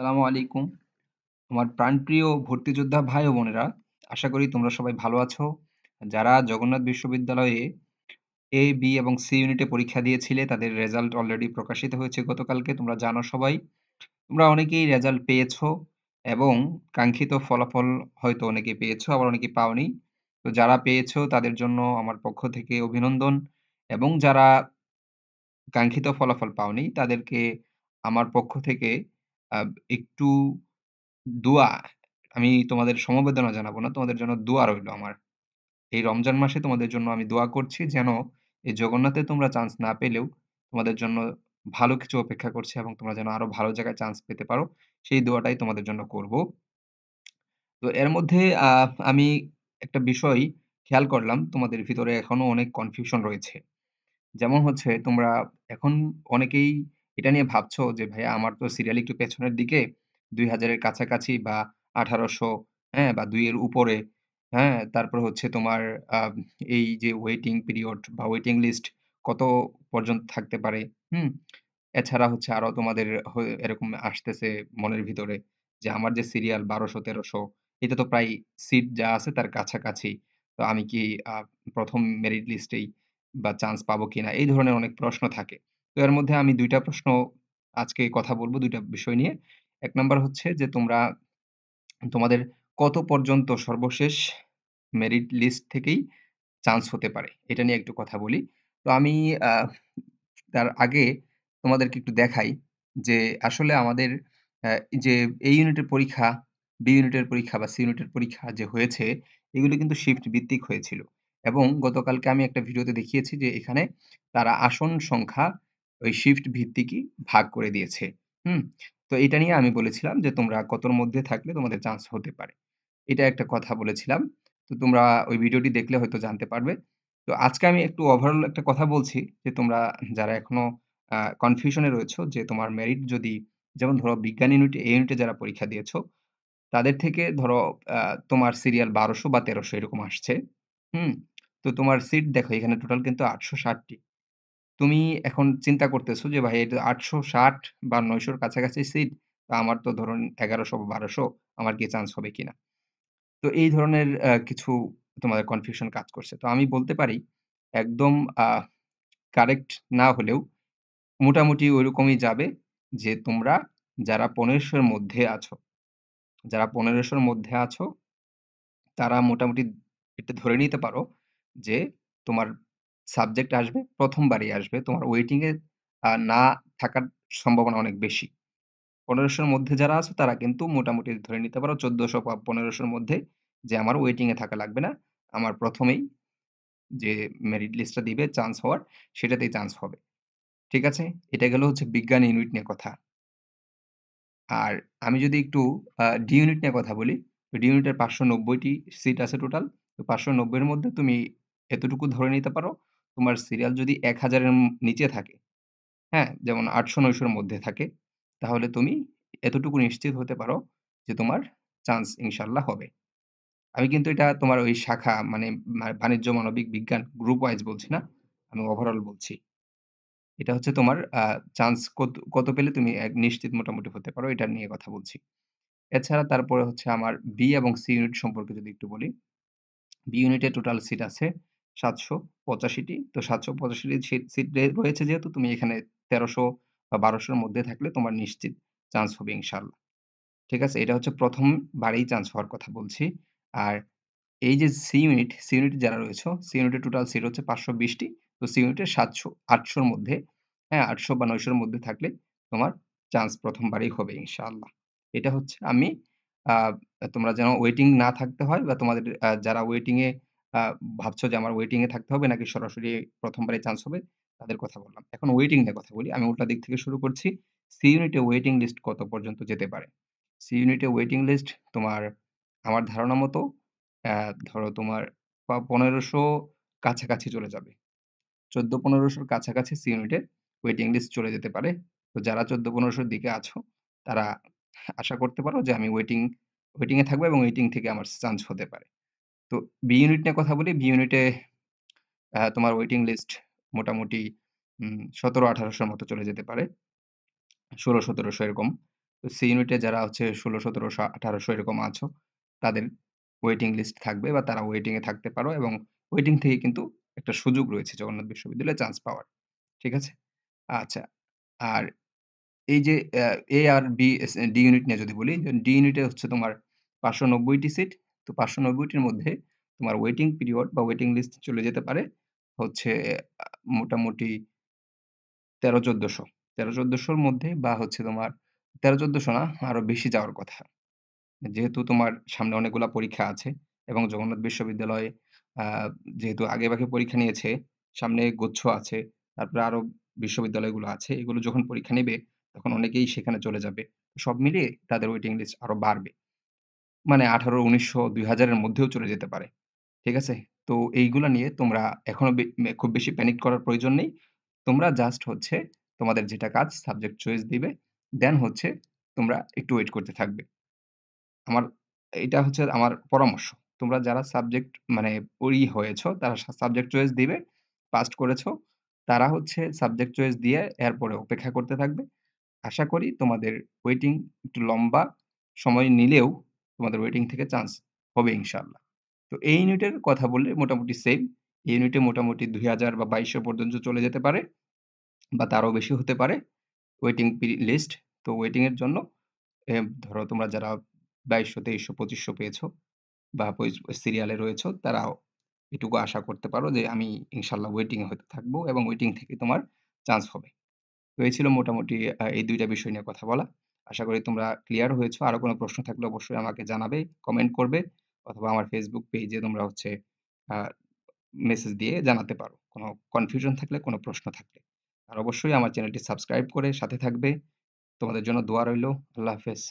আসসালামু আলাইকুম। আমার প্রাণপ্রিয় ভর্তি যোদ্ধা ভাই ও বোনেরা, আশা করি তোমরা সবাই ভালো আছো। যারা জগন্নাথ বিশ্ববিদ্যালয়ে A, B এবং C ইউনিটে পরীক্ষা দিয়েছিলে তাদের রেজাল্ট অলরেডি প্রকাশিত হয়েছে গতকালকে। তোমরা জানো সবাই। তোমরা অনেকেই রেজাল্ট পেয়েছো এবং কাঙ্ক্ষিত ফলাফল হয়তো অনেকেই পেয়েছো, আবার অনেকেই পাওনি। তো যারা পেয়েছো তাদের জন্য আমার পক্ষ থেকে অভিনন্দন এবং যারা কাঙ্ক্ষিত ফলাফল পাওনি তাদেরকে আমার পক্ষ থেকে আ একটু দোয়া, আমি তোমাদের সমবেদনা জানাবো না। তোমাদের জন্য দোয়া রইলো আমার। এই রমজান মাসে তোমাদের জন্য আমি দোয়া করছি যেন এই জগন্নাথে তোমরা চান্স না পেলেও তোমাদের জন্য ভালো কিছু অপেক্ষা করছে এবং তোমরা যেন আরো ভালো জায়গায় চান্স পেতে পারো। সেই দোয়াটাই তোমাদের জন্য করব। তো এর মধ্যে আমি একটা বিষয় খেয়াল করলাম তোমাদের ভিতরে এখনো অনেক কনফিউশন রয়েছে। যেমন হচ্ছে তোমরা এখন অনেকেই এটা নিয়ে ভাবছো যে, "ভাইয়া আমার তো সিরিয়াল একটু পেছনের দিকে ২০০০ এর কাছাকাছি বা ১৮০০, হ্যাঁ? বা ২ এর উপরে, হ্যাঁ? তারপর হচ্ছে তোমার আ এই যে ওয়েটিং পিরিয়ড বা ওয়েটিং লিস্ট কত পর্যন্ত থাকতে পারে, হুম? এছাড়া হচ্ছে আরো তোমাদের এরকম আসতেছে মনের ভিতরে যে, আমার যে সিরিয়াল ১২০০-১৩০০ এটা তো প্রায় সিট যা আছে তার কাছাকাছি। তো আমি কি আ ১ম মেরিট লিস্টেই বা চান্স পাবো কিনা? এই ধরনের অনেক প্রশ্ন থাকে। তো এর মধ্যে আমি ২ টা প্রশ্ন আজকে কথা বলব ২ টা বিষয় নিয়ে। ১ নাম্বার হচ্ছে যে তোমাদের কত পর্যন্ত সর্বশেষ মেরিট লিস্ট থেকেই চান্স হতে পারে? এটা নিয়ে একটু কথা বলি। তো আমি আ তার আগে তোমাদেরকে একটু দেখাই যে আসলে আমাদের যে A ইউনিটের পরীক্ষা, B ইউনিটের পরীক্ষা বা C ইউনিটের পরীক্ষা যে হয়েছে, এগুলো কিন্তু শিফট ভিত্তিক হয়েছিল। এবং গতকালকে আমি একটা ভিডিওতে দেখিয়েছি যে এখানে তারা আসন সংখ্যা ওই শিফট ভিত্তিকই ভাগ করে দিয়েছে। হুম? তো এটা নিয়ে আমি বলেছিলাম যে তোমরা কতর মধ্যে থাকলে তোমাদের চান্স হতে পারে। এটা একটা কথা বলেছিলাম। তো তোমরা ওই ভিডিওটি দেখলে হয়তো জানতে পারবে। তো আজকে আমি একটু ওভারঅল একটা কথা বলছি যে তোমরা যারা এখনো কনফিউশন এ রয়েছো যে তোমার মেরিট যদি যেমন ধরো বিজ্ঞান ইউনিটে A ইউনিটে যারা পরীক্ষা দিয়েছো, তাদের থেকে ধরো আ তোমার সিরিয়াল ১২০০ বা ১৩০০ এরকম আসছে। হুম? তো তোমার সিট দেখো এখানে টোটাল কিন্তু ৮৬০ টি। তুমি এখন চিন্তা করতেছো যে ভাই এটা ৮৬০ বা ৯০০ র কাছাকাছি সিট। তো আমার তো ধরুন ১১০০ বা ১২০০ আমার কি চান্স হবে কিনা? তো এই ধরনের কিছু তোমাদের কনফিউশন কাজ করছে। তো আমি বলতে পারি একদম আ কারেক্ট না হলেও মোটামুটি ঐরকমই যাবে যে তোমরা যারা ১৫০০ এর মধ্যে আছো, যারা ১৫০০ র মধ্যে আছো তারা মোটামুটি এটা ধরে নিতে পারো যে তোমার সাবজেক্ট আসবে, ১ম বারই আসবে। তোমার ওয়েটিং এ না থাকার সম্ভাবনা অনেক বেশি। ১৫০০ র মধ্যে যারা আছে তারা কিন্তু মোটামুটি ধরে নিতে পারো ১৪০০ বা ১৫০০ র মধ্যে যে আমার ওয়েটিং এ থাকা লাগবে না। আমার ১ম এই যে মেরিট লিস্টটা দিবে চান্স হওয়ার, সেটাতেই চান্স হবে। ঠিক আছে? এটা গেল হচ্ছে বিজ্ঞান ইউনিট নিয়ে কথা। আর আমি যদি একটু ডি ইউনিট নিয়ে কথা বলি, তো ডি ইউনিটের ৫৯০ টি সিট আছে টোটাল। তো ৫৯০ এর মধ্যে তুমি এতটুকু ধরে নিতে পারো, তোমার সিরিয়াল যদি ১,০০০ এর নিচে থাকে, হ্যাঁ? যেমন ৮০০-৯০০ এর মধ্যে থাকে, তাহলে তুমি এতটুকু নিশ্চিত হতে পারো যে তোমার চান্স ইনশাআল্লাহ হবে। আমি কিন্তু এটা তোমার ওই শাখা মানে বাণিজ্য, মানবিক বিজ্ঞান গ্রুপ ওয়াইজ বলছি না। আমি ওভারঅল বলছি। এটা হচ্ছে তোমার চান্স কত পেলে তুমি নিশ্চিত মোটামুটি হতে পারো, এটা নিয়ে কথা বলছি। এছাড়া তারপরে হচ্ছে আমার বি এবং সি ইউনিট সম্পর্কে যদি একটু বলি। বি ইউনিটে টোটাল সিট আছে ৭৮৫ টি। তো ৭৮৫ টি সিট রয়েছে যেহেতু তুমি এখানে ১৩০০ বা ১২০০ র মধ্যে থাকলে তোমার নিশ্চিত চান্স হবে ইনশাআল্লাহ। ঠিক আছে? এটা হচ্ছে ১ম বারেই চান্স হওয়ার কথা বলছি। আর এই যে সি ইউনিট যারা রয়েছো, সি ইউনিটের টোটাল সিট হচ্ছে ৫২০ টি। তো সি ইউনিটে ৭০০-৮০০ র মধ্যে, হ্যাঁ? ৮০০ বা ৯০০ র মধ্যে থাকলে তোমার চান্স ১ম বারেই হবে ইনশাআল্লাহ। এটা হচ্ছে আমি আ তোমরা যেন ওয়েটিং না থাকতে হয় বা তোমাদের যারা ওয়েটিং এ আ ভাবছো যে আমার ওয়েটিং এ থাকতে হবে নাকি সরাসরি ১ম বারেই চান্স হবে, তাদের কথা বললাম। এখন ওয়েটিং নিয়ে কথা বলি। আমি উল্টা দিক থেকে শুরু করছি। সি ইউনিটে ওয়েটিং লিস্ট কত পর্যন্ত যেতে পারে? সি ইউনিটে ওয়েটিং লিস্ট তোমার আমার ধারণা মতো ধরো তোমার ১৫০০ কাছাকাছি চলে যাবে। ১৪-১৫০০ র কাছাকাছি সি ইউনিটের ওয়েটিং লিস্ট চলে যেতে পারে। তো যারা ১৪-১৫০০ র দিকে আছো, তারা আশা করতে পারো যে আমি ওয়েটিং এ থাকবো এবং ওয়েটিং থেকে আমার চান্স হতে পারে। তো বি ইউনিট নিয়ে কথা বলি। বি ইউনিটে তোমার ওয়েটিং লিস্ট মোটামুটি ১৭-১৮০০ র মতো চলে যেতে পারে। ১৬-১৭০০ এরকম। তো তো সি ইউনিটে যারা হচ্ছে ১৬, ১৭০০, ১৮০০ এরকম আছো, তাদের ওয়েটিং লিস্ট থাকবে বা তারা ওয়েটিং এ থাকতে পারো এবং ওয়েটিং থেকে কিন্তু একটা সুযোগ রয়েছে জগন্নাথ বিশ্ববিদ্যালয়ে চান্স পাওয়ার। ঠিক আছে? আচ্ছা। আর এই যে এ আর বি ডি ইউনিট নিয়ে যদি বলি, ডি ইউনিটে হচ্ছে তোমার ৫৯০ টি সিট। তো ৫৯০ টির মধ্যে তোমার ওয়েটিং পিরিয়ড বা ওয়েটিং লিস্ট চলে যেতে পারে হচ্ছে আ মোটামুটি ১৩-১৪০০। ১৩-১৪০০ র মধ্যে বা হচ্ছে তোমার ১৩-১৪০০ না, আরো বেশি যাওয়ার কথা। যেহেতু তোমার সামনে অনেকগুলা পরীক্ষা আছে এবং জগন্নাথ বিশ্ববিদ্যালয়ে আ যেহেতু আগেভাগে পরীক্ষা নিয়েছে, সামনে গুচ্ছ আছে, তারপরে আরো বিশ্ববিদ্যালয়গুলো আছে। এগুলো যখন পরীক্ষা নিবে, তখন অনেকেই সেখানে চলে যাবে। সব মিলিয়ে তাদের ওয়েটিং লিস্ট আরো বাড়বে। মানে ১৮, ১৯০০, ২০০০ এর মধ্যেও চলে যেতে পারে। ঠিক আছে? তো এইগুলা নিয়ে তোমরা এখনো খুব বেশি প্যানিক করার প্রয়োজন নেই। তোমরা জাস্ট হচ্ছে তোমাদের যেটা কাজ সাবজেক্ট চয়েস দিবে। দেন হচ্ছে তোমরা একটু ওয়েট করতে থাকবে। আমার এইটা হচ্ছে আমার পরামর্শ। তোমরা যারা সাবজেক্ট মানে হয়েছ, তারা সাবজেক্ট চয়েস দিবে, পাসড করেছ, তারা হচ্ছে সাবজেক্ট চয়েস দিয়ে এরপরে অপেক্ষা করতে থাকবে। আশা করি তোমাদের ওয়েটিং একটু লম্বা সময় নিলেও তোমাদের ওয়েটিং থেকে চান্স হবে ইনশাআল্লাহ। তো এই ইউনিটের কথা বললে মোটামুটি সেম। এই ইউনিটে মোটামুটি ২০০০ বা ২২০০ পর্যন্ত চলে যেতে পারে বা তারও বেশি হতে পারে ওয়েটিং লিস্ট। তো ওয়েটিং এর জন্য ধরো তোমরা যারা ২২০০, ২৩০০, ২৫০০ পেয়েছো বা সিরিয়ালে রয়েছো, তারাও এটুকু আশা করতে পারো যে আমি ইনশাআল্লাহ ওয়েটিং এ হয়তো থাকবো এবং ওয়েটিং থেকে তোমার চান্স হবে। তো এই ছিল মোটামুটি এই ২ টা বিষয় নিয়ে কথা বলা। আশা করি তোমরা ক্লিয়ার হয়েছো। আরো কোনো প্রশ্ন থাকলে অবশ্যই আমাকে জানাবে, কমেন্ট করবে অথবা আমার Facebook পেইজে তোমরা হচ্ছে আ মেসেজ দিয়ে জানাতে পারো। কোনো কনফিউশন থাকলে, কোনো প্রশ্ন থাকলে। আর অবশ্যই আমার চ্যানেলটি সাবস্ক্রাইব করে সাথে থাকবে। তোমাদের জন্য দোয়া রইলো। আল্লাহ হাফেজ।